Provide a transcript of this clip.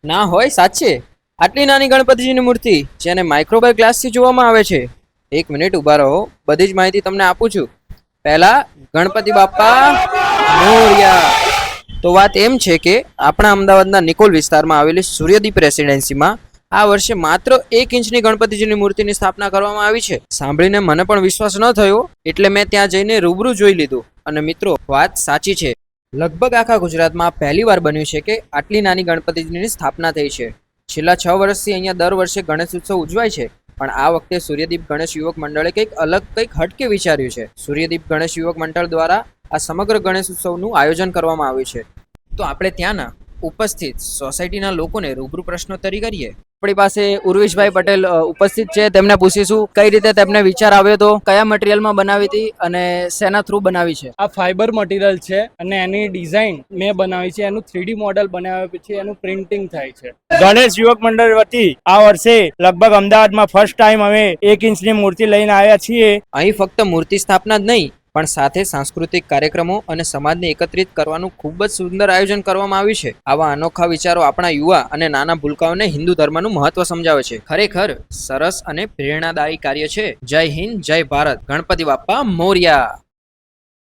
ના હોય સાચે આટલી નાની ગણપતિજીની મૂર્તિ જેને માઇક્રોબાય ગ્લાસથી જોવામાં આવે છે. એક મિનિટ ઊભા રહો, બધી જ માહિતી તમને આપું છું. પહેલા ગણપતિ બાપ્પા મોરયા. તો વાત એમ છે કે આપણા અમદાવાદના નિકોલ વિસ્તારમાં આવેલી સૂર્યદીપ રેસિડેન્સીમાં આ વર્ષે માત્ર 1 ઇંચની ગણપતિજીની મૂર્તિની સ્થાપના કરવામાં આવી છે. સાંભળીને મને પણ વિશ્વાસ ન થયો, એટલે મેં ત્યાં જઈને રૂબરૂ જોઈ લીધું. અને મિત્રો, વાત સાચી છે. લગભગ આખા ગુજરાતમાં પહેલીવાર બન્યું છે કે આટલી નાની ગણપતિજીની સ્થાપના થઈ છે. છેલ્લા 6 વર્ષથી અહીંયા દર વર્ષે ગણેશ ઉત્સવ ઉજવાય છે, પણ આ વખતે સૂર્યદીપ ગણેશ યુવક મંડળે કંઈક હટકે વિચાર્યું છે. સૂર્યદીપ ગણેશ યુવક મંડળ દ્વારા આ સમગ્ર ગણેશ ઉત્સવનું આયોજન કરવામાં આવ્યું છે. તો આપણે ત્યાંના ઉપસ્થિત સોસાયટીના લોકોને રૂબરૂ પ્રશ્નોત્તરી કરીએ. આપણી પાસે ઉર્વિશભાઈ પટેલ ઉપસ્થિત છે. તેમને પૂછીશું કઈ રીતે તેમને વિચાર આવ્યો હતો, કયા મટીરિયલમાં બનાવી હતી અને શેના થ્રુ બનાવી છે. આ ફાઈબર મટીરિયલ છે અને એની ડિઝાઇન મેં બનાવી છે. એનું 3D મોડેલ બનાવ્યા પછી એનું પ્રિન્ટિંગ થાય છે. ગણેશ યુવક મંડળ વતી આ વર્ષે લગભગ અમદાવાદમાં ફર્સ્ટ ટાઈમ અમે 1 ઇંચની મૂર્તિ લઈને આવ્યા છીએ. અહીં ફક્ત મૂર્તિ સ્થાપના જ નહીં, પણ સાથે સાંસ્કૃતિક કાર્યક્રમો અને સમાજને એકત્રિત કરવાનું ખૂબ જ સુંદર આયોજન કરવામાં આવ્યું છે. આવા અનોખા વિચારો આપણા યુવા અને નાના ભૂલકાઓને હિન્દુ ધર્મનું મહત્વ સમજાવે છે. ખરેખર સરસ અને પ્રેરણાદાયી કાર્ય છે. જય હિન્દ, જય ભારત, ગણપતિ બાપ્પા મોરયા.